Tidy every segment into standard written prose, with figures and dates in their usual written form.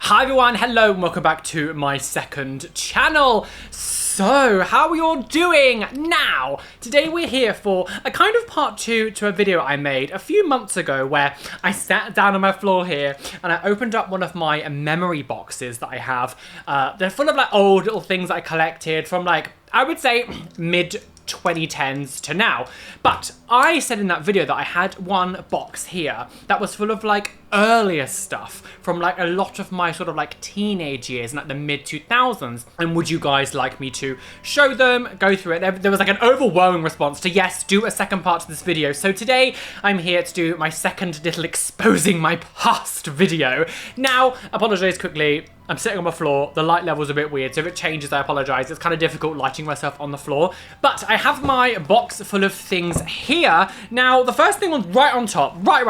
Hi everyone, hello and welcome back to my second channel. So, how are you all doing now? Today we're here for a kind of part two to a video I made a few months ago where I sat down on my floor here and I opened up one of my memory boxes that I have. They're full of like old little things that I collected from like, I would say mid 2010s to now. But I said in that video that I had one box here that was full of like earlier stuff from like a lot of my sort of like teenage years in like the mid 2000s. And would you guys like me to show them, go through it? There was like an overwhelming response to yes, do a second part to this video. So today I'm here to do my second little exposing my past video. Now, apologize quickly. I'm sitting on the floor, the light level's a bit weird, so if it changes, I apologise. It's kind of difficult lighting myself on the floor. But I have my box full of things here. Now, the first thing right on top, so I've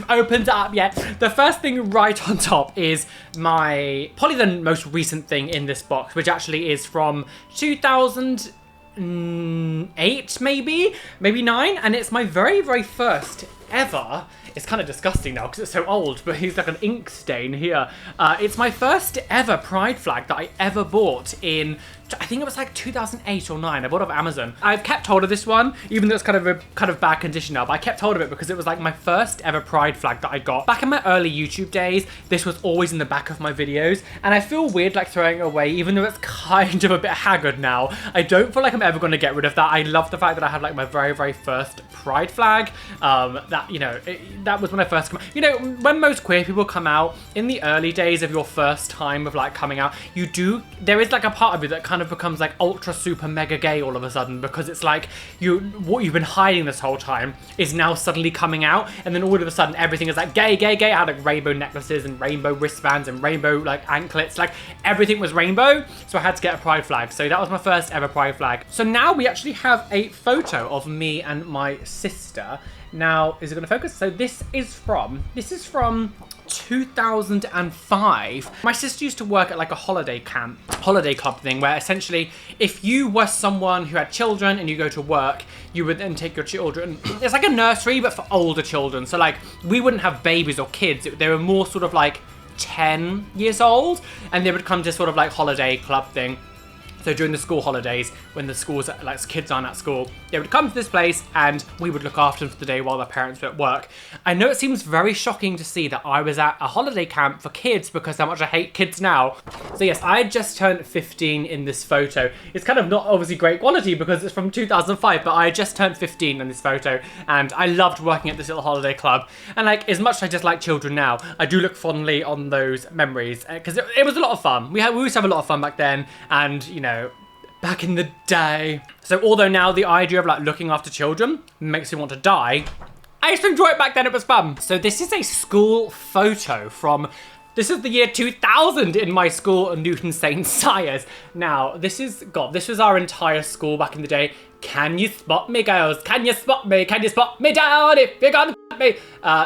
opened it up yet. The first thing right on top is probably the most recent thing in this box, which actually is from 2008, maybe 9, and it's my very, very first ever. It's kind of disgusting now because it's so old, but he's like an ink stain here. It's my first ever pride flag that I ever bought in, I think it was like 2008 or 9. I bought it off Amazon. I've kept hold of this one, even though it's kind of bad condition now, but I kept hold of it because it was like my first ever pride flag that I got. Back in my early YouTube days, this was always in the back of my videos, and I feel weird like throwing it away, even though it's kind of a bit haggard now. I don't feel like I'm ever going to get rid of that. I love the fact that I have like my very, very first pride flag. That, you know, that was when I first come out. You know, when most queer people come out, in the early days of your first time of like coming out, there is like a part of you that kind of becomes like ultra super mega gay all of a sudden, because it's like what you've been hiding this whole time is now suddenly coming out, and then all of a sudden everything is like gay. I had like rainbow necklaces and rainbow wristbands and rainbow like anklets, like everything was rainbow, so I had to get a pride flag. So that was my first ever pride flag. So now we actually have a photo of me and my sister. Now, is it going to focus? So this is from 2005. My sister used to work at like a holiday club thing, where essentially if you were someone who had children and you go to work, you would then take your children. It's like a nursery, but for older children. So like we wouldn't have babies or kids. They were more sort of like 10 years old, and they would come to sort of like holiday club thing. So during the school holidays, when the schools, like kids aren't at school, they would come to this place and we would look after them for the day while their parents were at work. I know it seems very shocking to see that I was at a holiday camp for kids because how much I hate kids now. So yes, I had just turned 15 in this photo. It's kind of not obviously great quality because it's from 2005, but I had just turned 15 in this photo and I loved working at this little holiday club. And like, as much as I dislike children now, I do look fondly on those memories because it was a lot of fun. We used to have a lot of fun back then, and you know, back in the day. So although now the idea of like looking after children makes me want to die, I used to enjoy it back then. It was fun. So this is a school photo from, this is the year 2000 in my school, Newton St. Sires. Now, this was our entire school back in the day. Can you spot me, girls? Can you spot me? Can you spot me down if you're gonna spot me?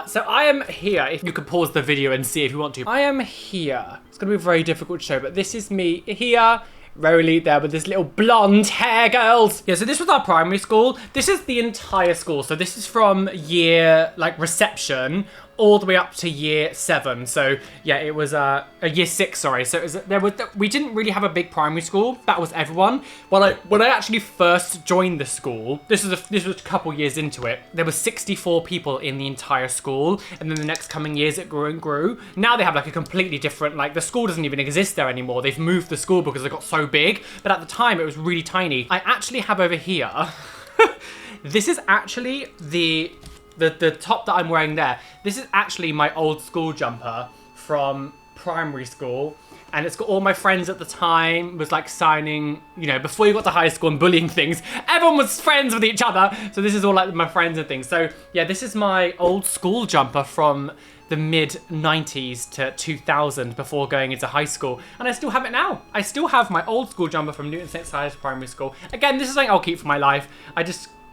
So I am here. If you could pause the video and see if you want to. I am here. It's gonna be very difficult to show, but this is me here. Roly there with this little blonde hair, girls. Yeah, so this was our primary school. This is the entire school. So this is from year, like reception, all the way up to year 7. So yeah, it was a year 6, sorry. So it was, we didn't really have a big primary school. That was everyone. When I actually first joined the school, this was a couple years into it, there were 64 people in the entire school. And then the next coming years it grew and grew. Now they have like a completely different, like the school doesn't even exist there anymore. They've moved the school because it got so big. But at the time it was really tiny. I actually have over here, this is actually the top that I'm wearing there. This is actually my old school jumper from primary school, and it's got all my friends at the time, was like signing, you know, before you got to high school and bullying things, everyone was friends with each other. So this is all like my friends and things. So yeah, this is my old school jumper from the mid 90s to 2000 before going into high school. And I still have it now. I still have my old school jumper from Newton St. Sires Primary School. Again, this is something I'll keep for my life.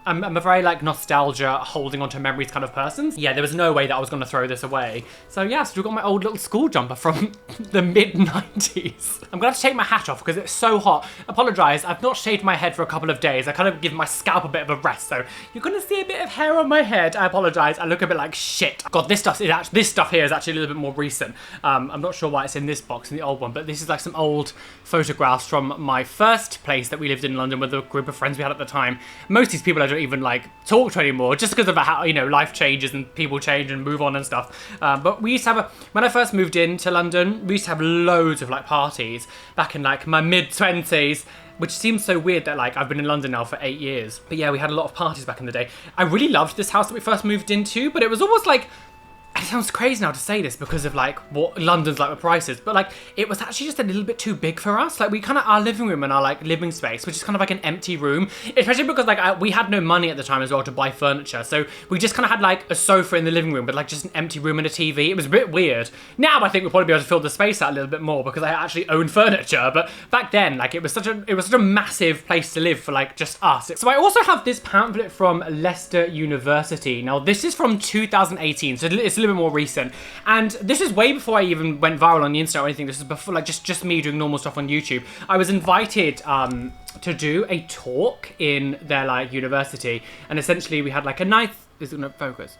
I'm a very like nostalgia, holding onto memories kind of person. Yeah, there was no way that I was going to throw this away. So yeah, still got my old little school jumper from the mid-90s. I'm going to have to take my hat off because it's so hot. Apologise, I've not shaved my head for a couple of days. I kind of give my scalp a bit of a rest, so you're going to see a bit of hair on my head. I apologise. I look a bit like shit. God, this stuff here is actually a little bit more recent. I'm not sure why it's in this box, in the old one, but this is like some old photographs from my first place that we lived in London with a group of friends we had at the time. Most of these people I don't even like talk to anymore, just because of how, you know, life changes and people change and move on and stuff. But we used to have when I first moved into London, we used to have loads of like parties back in like my mid-20s, which seems so weird that like I've been in London now for 8 years. But yeah, we had a lot of parties back in the day. I really loved this house that we first moved into, but it was almost like, it sounds crazy now to say this because of like what London's like with prices, but like it was actually just a little bit too big for us. Like we kind of, our living room and our like living space, which is kind of like an empty room, especially because like we had no money at the time as well to buy furniture. So we just kind of had like a sofa in the living room, but like just an empty room and a TV. It was a bit weird. Now I think we'll probably be able to fill the space out a little bit more because I actually own furniture. But back then, like it was such a massive place to live for like just us. So I also have this pamphlet from Leicester University. Now this is from 2018, so it's a little bit more recent, and this is way before I even went viral on the internet or anything. This is before like just me doing normal stuff on YouTube. I was invited to do a talk in their like university, and essentially we had like a nice, is it not focus?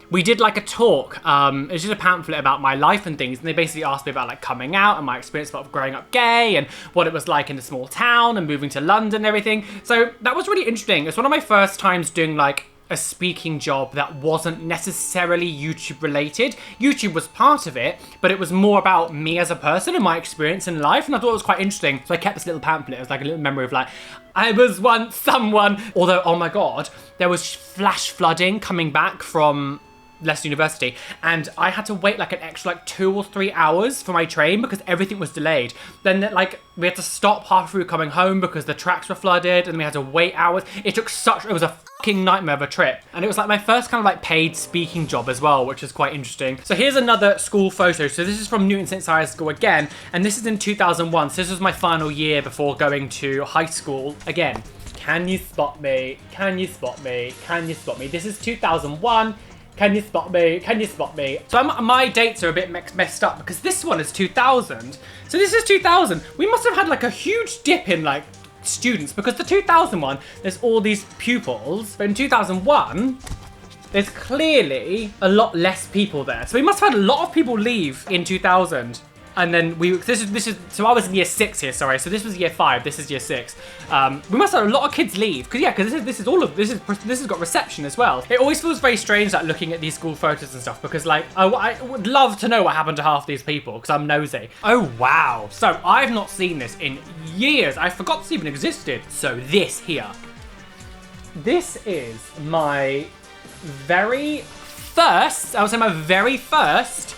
We did like a talk, it was just a pamphlet about my life and things, and they basically asked me about like coming out and my experience of growing up gay and what it was like in a small town and moving to London and everything. So that was really interesting. It's one of my first times doing like a speaking job that wasn't necessarily YouTube related. YouTube was part of it, but it was more about me as a person and my experience in life, and I thought it was quite interesting. So I kept this little pamphlet. It was like a little memory of like, I was once someone. Although, oh my God, there was flash flooding coming back from Leicester University, and I had to wait like an extra like 2 or 3 hours for my train because everything was delayed. Then like we had to stop half through coming home because the tracks were flooded, and we had to wait hours. It was a fucking nightmare of a trip, and it was like my first kind of like paid speaking job as well, which is quite interesting. So here's another school photo. So this is from Newton St. Cyrus School again, and this is in 2001. So this was my final year before going to high school again. Can you spot me? Can you spot me? Can you spot me? This is 2001. Can you spot me? Can you spot me? So my dates are a bit messed up because this one is 2000. So this is 2000. We must have had like a huge dip in like students because the 2001, there's all these pupils. But in 2001, there's clearly a lot less people there. So we must have had a lot of people leave in 2000. And then so I was in year 6 here, sorry. So this was year 5, this is year 6. We must have had a lot of kids leave, because this has got reception as well. It always feels very strange like looking at these school photos and stuff, because like I would love to know what happened to half these people, because I'm nosy. Oh wow, so I've not seen this in years. I forgot this even existed. So this here, this is my very first, I would say my very first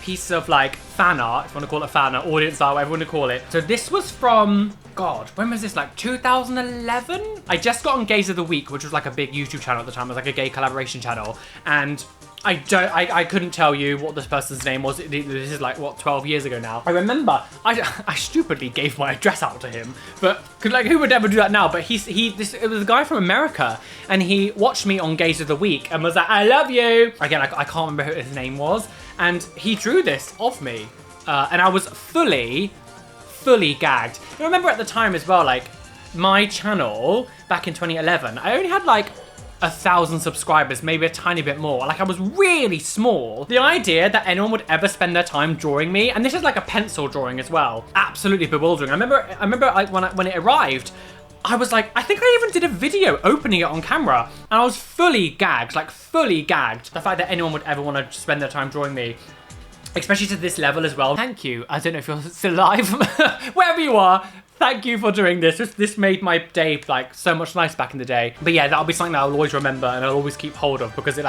piece of like fan art, if you want to call it fan art, audience art, whatever you want to call it. So this was from, God, when was this? Like 2011? I just got on Gays of the Week, which was like a big YouTube channel at the time. It was like a gay collaboration channel. And I couldn't tell you what this person's name was. This is like, what, 12 years ago now. I remember, I stupidly gave my address out to him, but, cause like who would ever do that now? But it was a guy from America, and he watched me on Gays of the Week and was like, I love you. Again, I can't remember who his name was. And he drew this of me, and I was fully gagged. I remember at the time as well, like my channel back in 2011, I only had like 1,000 subscribers, maybe a tiny bit more. Like I was really small. The idea that anyone would ever spend their time drawing me, and this is like a pencil drawing as well, absolutely bewildering. I remember when it arrived, I was like, I think I even did a video opening it on camera, and I was fully gagged, like fully gagged. The fact that anyone would ever want to spend their time drawing me, especially to this level as well. Thank you. I don't know if you're still alive, wherever you are. Thank you for doing this. This made my day like so much nicer back in the day. But yeah, that'll be something that I'll always remember and I'll always keep hold of, because it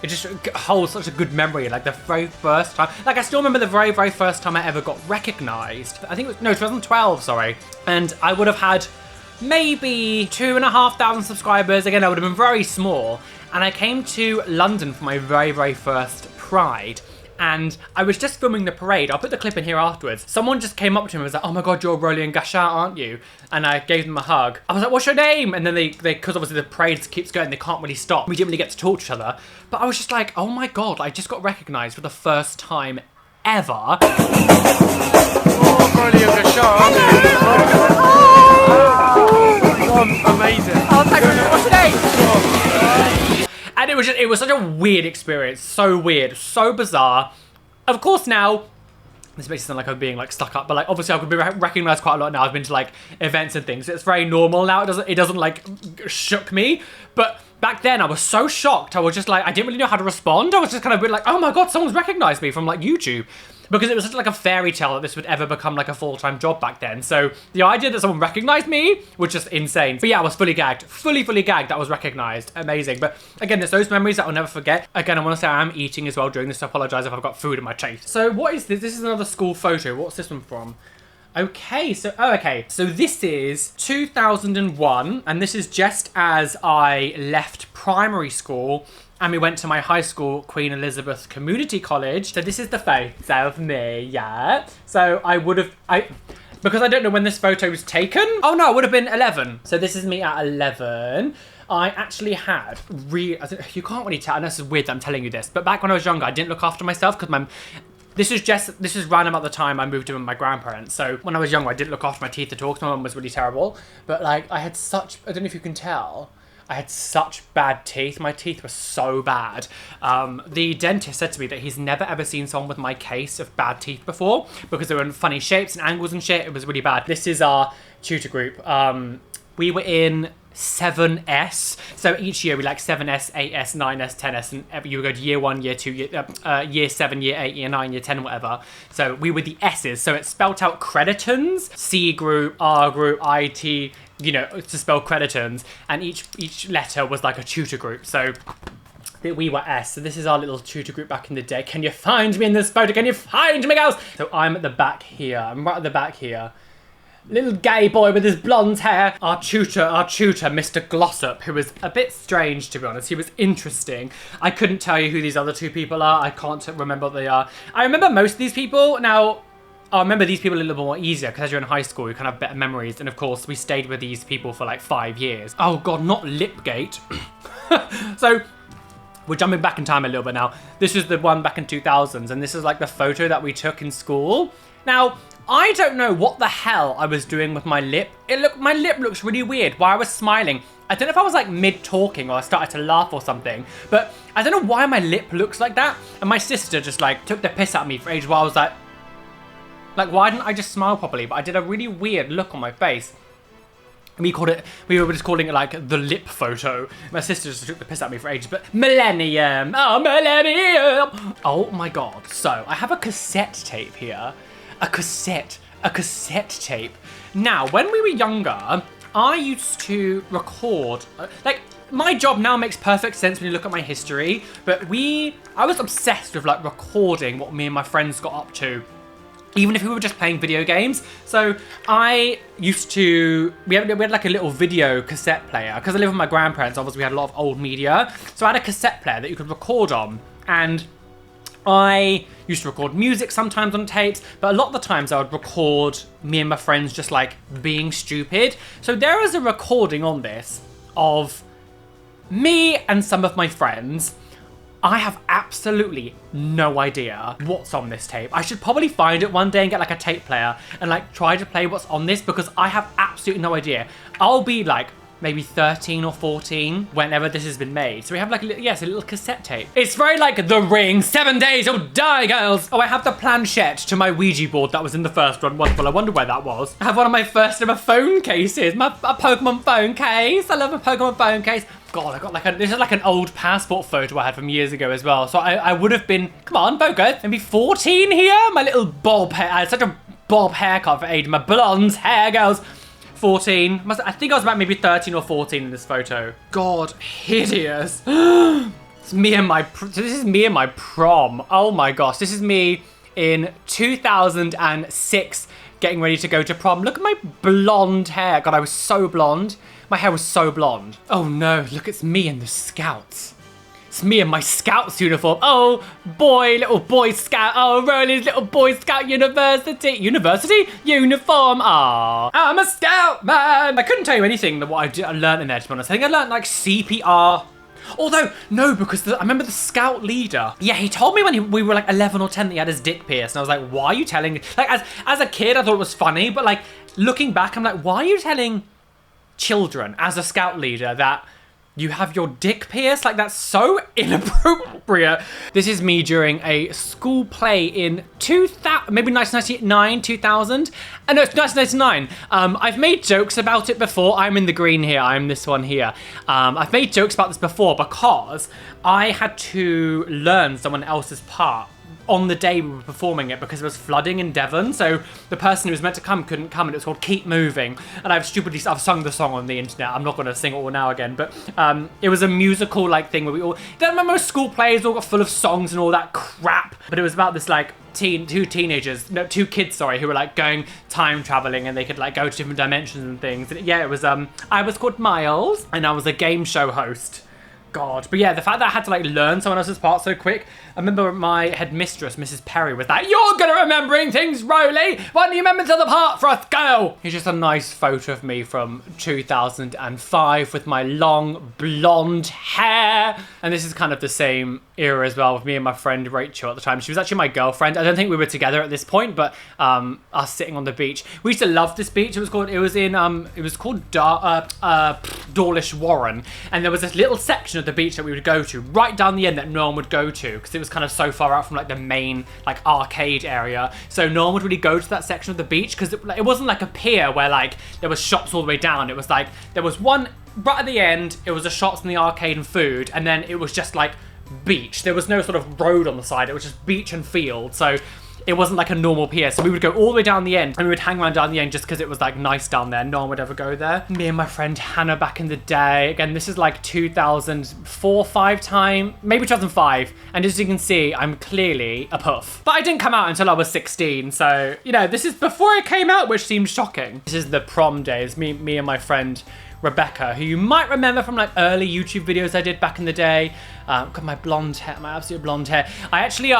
just holds such a good memory. Like the very first time, like I still remember the very, very first time I ever got recognized. I think it was, no, 2012, sorry. And I would have had maybe 2,500 subscribers. Again, I would have been very small. And I came to London for my very, very first Pride. and I was just filming the parade. I'll put the clip in here afterwards. Someone just came up to me and was like, oh my God, you're Roly and Gashat, aren't you? And I gave them a hug. I was like, what's your name? And then they because obviously the parade keeps going, they can't really stop. We didn't really get to talk to each other. But I was just like, oh my God, I just got recognized for the first time ever. Oh, Roly and Gashat. Oh, amazing. Oh, thank you. What's your name? And it was such a weird experience. So weird, so bizarre. Of course now, this makes it sound like I'm being like stuck up, but like obviously I've been recognized quite a lot now. I've been to like events and things. It's very normal now. It doesn't like shook me. But back then I was so shocked. I was just like, I didn't really know how to respond. I was just kind of like, oh my God, someone's recognized me from like YouTube. Because it was such like a fairy tale that this would ever become like a full-time job back then. So the idea that someone recognized me was just insane. But yeah, I was fully gagged. Fully gagged that I was recognized. Amazing. But again, there's those memories that I'll never forget. Again, I want to say I am eating as well during this, so I apologize if I've got food in my teeth. So what is this? This is another school photo. What's this one from? Okay, so this is 2001, and this is just as I left primary school and we went to my high school, Queen Elizabeth Community College. So this is the photo of me, yeah. So because I don't know when this photo was taken. Oh no, it would have been 11. So this is me at 11. I actually had you can't really tell, and this is weird that I'm telling you this, but back when I was younger, I didn't look after myself because this is random at the time I moved in with my grandparents. So when I was younger, I didn't look after my teeth at all because my mum was really terrible. But like I don't know if you can tell, I had such bad teeth. My teeth were so bad. The dentist said to me that he's never ever seen someone with my case of bad teeth before because they were in funny shapes and angles and shit. It was really bad. This is our tutor group. We were in 7S. So each year we like 7S, 8S, 9S, 10S, and you would go to year 1, year 2, year 7, year 8, year 9, year 10, whatever. So we were the S's. So it spelt out creditons, C group, R group, IT, you know, to spell creditons, and each letter was like a tutor group. So we were S. So this is our little tutor group back in the day. Can you find me in this photo? Can you find me, girls? So I'm at the back here. I'm right at the back here. Little gay boy with his blonde hair. Our tutor, Mr. Glossop, who was a bit strange, to be honest. He was interesting. I couldn't tell you who these other two people are. I can't remember what they are. I remember most of these people. Now, I remember these people a little bit more easier because as you're in high school, you kind of have better memories. And of course, we stayed with these people for like 5 years. Oh God, not Lipgate. So we're jumping back in time a little bit now. This is the one back in 2000s, and this is like the photo that we took in school. Now, I don't know what the hell I was doing with my lip. My lip looks really weird while I was smiling. I don't know if I was like mid-talking or I started to laugh or something, but I don't know why my lip looks like that. And my sister just like took the piss out of me for ages while I was like, why didn't I just smile properly? But I did a really weird look on my face. And we were just calling it like the lip photo. My sister just took the piss out of me for ages, but millennium, oh millennium. Oh my God. So I have a cassette tape here. A cassette tape. Now, when we were younger, I used to record, like my job now makes perfect sense when you look at my history, but I was obsessed with like recording what me and my friends got up to. Even if we were just playing video games. So I used to, we had like a little video cassette player. Because I live with my grandparents, obviously we had a lot of old media. So I had a cassette player that you could record on. And I used to record music sometimes on tapes. But a lot of the times I would record me and my friends just like being stupid. So there is a recording on this of me and some of my friends. I have absolutely no idea what's on this tape. I should probably find it one day and get like a tape player and like try to play what's on this because I have absolutely no idea. I'll be like maybe 13 or 14 whenever this has been made. So we have like, a little cassette tape. It's very like The Ring, 7 days, you'll die, girls. Oh, I have the planchette to my Ouija board that was in the first one. Wonderful, I wonder where that was. I have one of my first ever phone cases, a Pokemon phone case. I love a Pokemon phone case. God, I got like this is like an old passport photo I had from years ago as well. So I would have been, come on, focus, maybe 14 here. My little bob hair, I had such a bob haircut for age. My blonde hair, girls. 14. I think I was about maybe 13 or 14 in this photo. God, hideous. It's me and this is me and my prom. Oh my gosh, this is me in 2006 getting ready to go to prom. Look at my blonde hair. God, I was so blonde. My hair was so blonde. Oh no, look, it's me and the Scouts. It's me in my Scouts uniform. Oh, boy, little Boy Scout. Oh, Roly's little Boy Scout University uniform. Ah, I'm a Scout, man. I couldn't tell you anything that what I learned in there, to be honest. I think I learned like CPR. Although, no, because I remember the Scout leader. Yeah, he told me when we were like 11 or 10 that he had his dick pierced. And I was like, why are you telling me? Like, as a kid, I thought it was funny. But like, looking back, I'm like, why are you telling children as a Scout leader that you have your dick pierced? Like, that's so inappropriate. This is me during a school play in 2000, maybe 1999, 2000. No, it's 1999. I've made jokes about it before. I'm in the green here. I'm this one here. I've made jokes about this before because I had to learn someone else's part on the day we were performing it because it was flooding in Devon, so the person who was meant to come couldn't come, and it was called Keep Moving. And I've sung the song on the internet. I'm not going to sing it all now again, but it was a musical like thing where we all, don't remember, most school plays all got full of songs and all that crap, but it was about this like two kids who were like going time traveling, and they could like go to different dimensions and things. And yeah, it was I was called Miles, and I was a game show host. God. But yeah, the fact that I had to like learn someone else's part so quick. I remember my headmistress, Mrs. Perry, was like, "You're good at remembering things, Roly. Why don't you remember to the part for us, girl?" Here's just a nice photo of me from 2005 with my long blonde hair. And this is kind of the same era as well with me and my friend Rachel at the time. She was actually my girlfriend. I don't think we were together at this point, but us sitting on the beach. We used to love this beach. It was called Dawlish Warren. And there was this little section of the beach that we would go to right down the end that no one would go to because it was kind of so far out from like the main like arcade area, so no one would really go to that section of the beach because it wasn't like a pier where like there was shops all the way down. It was like there was one right at the end, it was the shops and the arcade and food, and then it was just like beach. There was no sort of road on the side, it was just beach and field, so it wasn't like a normal pier. So we would go all the way down the end and we would hang around down the end just because it was like nice down there. No one would ever go there. Me and my friend Hannah back in the day. Again, this is like 2004, 5 time, maybe 2005. And as you can see, I'm clearly a puff. But I didn't come out until I was 16. So, you know, this is before I came out, which seems shocking. This is the prom days. Me and my friend Rebecca, who you might remember from like early YouTube videos I did back in the day. Got my blonde hair, my absolute blonde hair. I actually,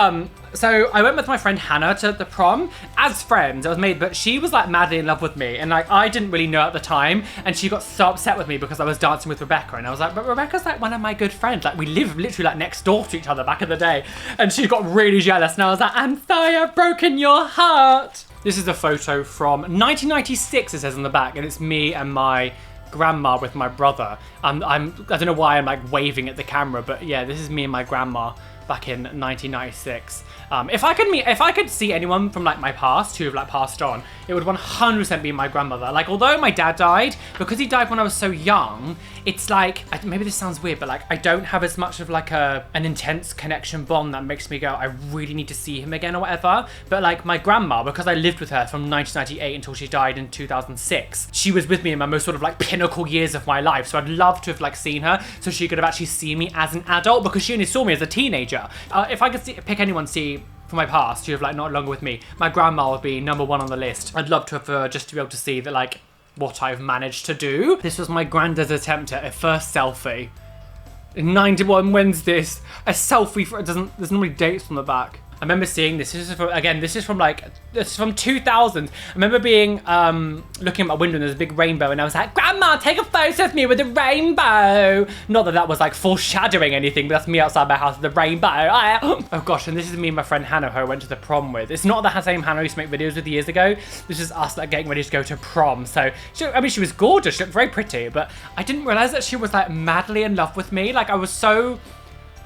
so I went with my friend Hannah to the prom as friends. It was made, but she was like madly in love with me, and like I didn't really know at the time, and she got so upset with me because I was dancing with Rebecca, and I was like, but Rebecca's like one of my good friends. Like we live literally like next door to each other back in the day, and she got really jealous, and I was like, I'm sorry, I've broken your heart. This is a photo from 1996. It says on the back, and it's me and my grandma with my brother. I don't know why I'm like waving at the camera, but yeah, this is me and my grandma back in 1996. If I could see anyone from like my past who have like passed on, it would 100% be my grandmother. Like, although my dad died, because he died when I was so young, it's like, maybe this sounds weird, but like I don't have as much of like an intense connection bond that makes me go, I really need to see him again or whatever. But like my grandma, because I lived with her from 1998 until she died in 2006, she was with me in my most sort of like pinnacle years of my life. So I'd love to have like seen her so she could have actually seen me as an adult, because she only saw me as a teenager. If I could pick anyone to see from my past who have like not longer with me, my grandma would be number one on the list. I'd love to have just to be able to see that like what I've managed to do. This was my granddad's attempt at a first selfie. In 91, when's this? A selfie for, there's normally dates on the back. I remember seeing this. This is from 2000. I remember being looking at my window and there's a big rainbow, and I was like, Grandma, take a photo of me with a rainbow. Not that was like foreshadowing anything, but that's me outside my house with the rainbow. Oh gosh, and this is me and my friend Hannah, who I went to the prom with. It's not the same Hannah I used to make videos with years ago. This is us like getting ready to go to prom. So she was gorgeous. She looked very pretty, but I didn't realize that she was like madly in love with me. Like I was so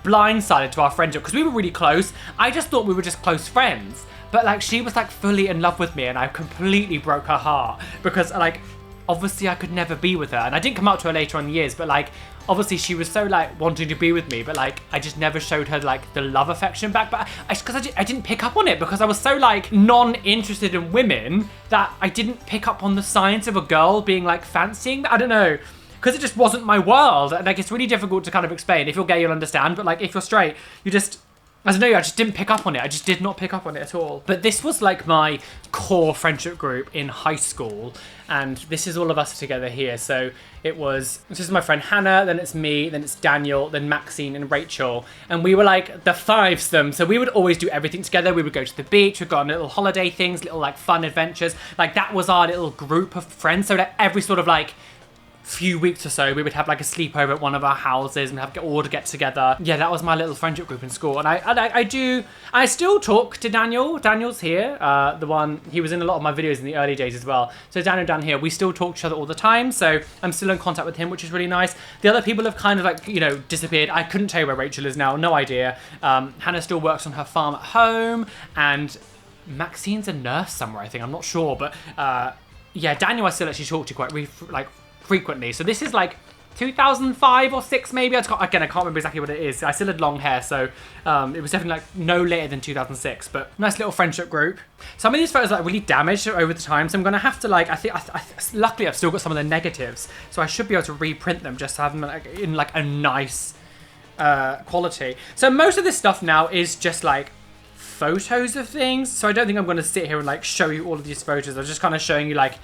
blindsided to our friendship because we were really close. I just thought we were just close friends, but like she was like fully in love with me, and I completely broke her heart because like obviously I could never be with her, and I didn't come out to her later on in years, but like obviously she was so like wanting to be with me, but like I just never showed her like the love affection back. But I didn't pick up on it because I was so like non-interested in women that I didn't pick up on the signs of a girl being like fancying. I don't know, because it just wasn't my world. Like, it's really difficult to kind of explain. If you're gay, you'll understand, but like if you're straight, you just, I don't know, I just didn't pick up on it. I just did not pick up on it at all. But this was like my core friendship group in high school. And this is all of us together here. So this is my friend Hannah, then it's me, then it's Daniel, then Maxine and Rachel. And we were like the fivesome. So we would always do everything together. We would go to the beach, we'd go on little holiday things, little like fun adventures. Like that was our little group of friends. So that every sort of like few weeks or so we would have like a sleepover at one of our houses and have all to get together. Yeah, that was my little friendship group in school. And I still talk to Daniel. Daniel's here, he was in a lot of my videos in the early days as well. So Daniel down here, we still talk to each other all the time, so I'm still in contact with him, which is really nice. The other people have kind of like, you know, disappeared. I couldn't tell you where Rachel is now, no idea. Hannah still works on her farm at home, and Maxine's a nurse somewhere, I think, I'm not sure, but yeah, Daniel I still actually talk to quite frequently. So this is like 2005 or 6 maybe. I can't remember exactly what it is. I still had long hair, so it was definitely like no later than 2006. But nice little friendship group. Some of these photos are like really damaged over the time, so I'm gonna have to like luckily I've still got some of the negatives, so I should be able to reprint them just to have them like, in like a nice quality. So most of this stuff now is just like photos of things, so I don't think I'm going to sit here and like show you all of these photos. I'm just kind of showing you like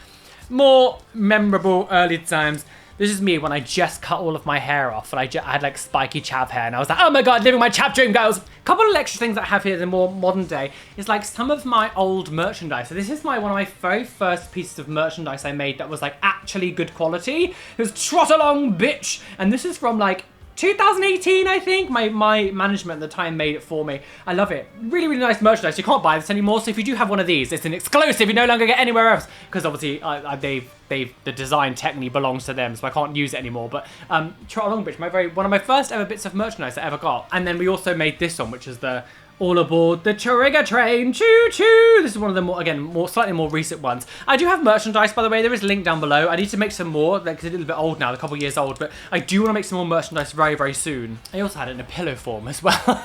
more memorable early times. This is me when I just cut all of my hair off and I had like spiky chav hair, and I was like, oh my god, living my chav dream, girls. A couple of extra things that I have here, the more modern day, is like some of my old merchandise. So this is one of my very first pieces of merchandise I made that was like actually good quality. It was Trot Along Bitch, and this is from like 2018, I think. My management at the time made it for me. I love it. Really, really nice merchandise. You can't buy this anymore, so if you do have one of these, it's an exclusive. You no longer get anywhere else, because obviously the design technically belongs to them, so I can't use it anymore. But Trot Along Bitch, one of my first ever bits of merchandise I ever got. And then we also made this one, which is the All Aboard the Trigger Train, choo choo. This is one of the slightly more recent ones. I do have merchandise, by the way. There is a link down below. I need to make some more, like, it's a little bit old now, a couple of years old, but I do want to make some more merchandise very, very soon. I also had it in a pillow form as well.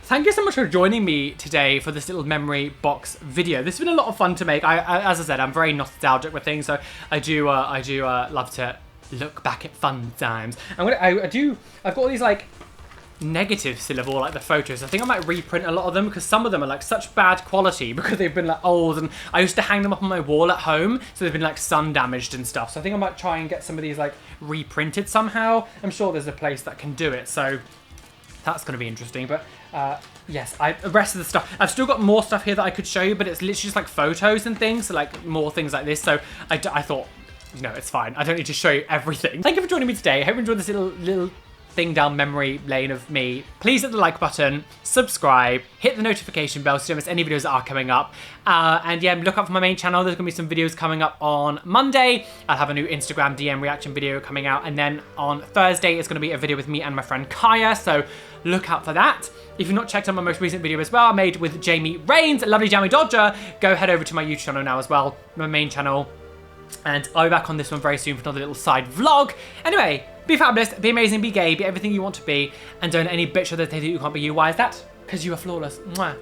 Thank you so much for joining me today for this little memory box video. This has been a lot of fun to make. As I said, I'm very nostalgic with things, so I do love to look back at fun times. I've got all these like negatives still of all like the photos. I think I might reprint a lot of them, because some of them are like such bad quality because they've been like old, and I used to hang them up on my wall at home, so they've been like sun damaged and stuff. So I think I might try and get some of these like reprinted somehow. I'm sure there's a place that can do it, so that's going to be interesting. But yes, the rest of the stuff, I've still got more stuff here that I could show you, but it's literally just like photos and things, so like more things like this. So I thought, you know, it's fine, I don't need to show you everything. Thank you for joining me today. I hope you enjoyed this little thing down memory lane of me. Please hit the like button, subscribe, hit the notification bell so you don't miss any videos that are coming up. And yeah, look up for my main channel. There's gonna be some videos coming up on Monday. I'll have a new Instagram DM reaction video coming out, and then on Thursday it's gonna be a video with me and my friend Kaya, so look out for that. If you've not checked out my most recent video as well, I made with Jamie Rains, a lovely Jamie Dodger, go head over to my YouTube channel now as well, my main channel. And I'll be back on this one very soon for another little side vlog. Anyway, be fabulous, be amazing, be gay, be everything you want to be, and don't let any bitch or the day that you can't be you. Why is that? Because you are flawless. Mwah.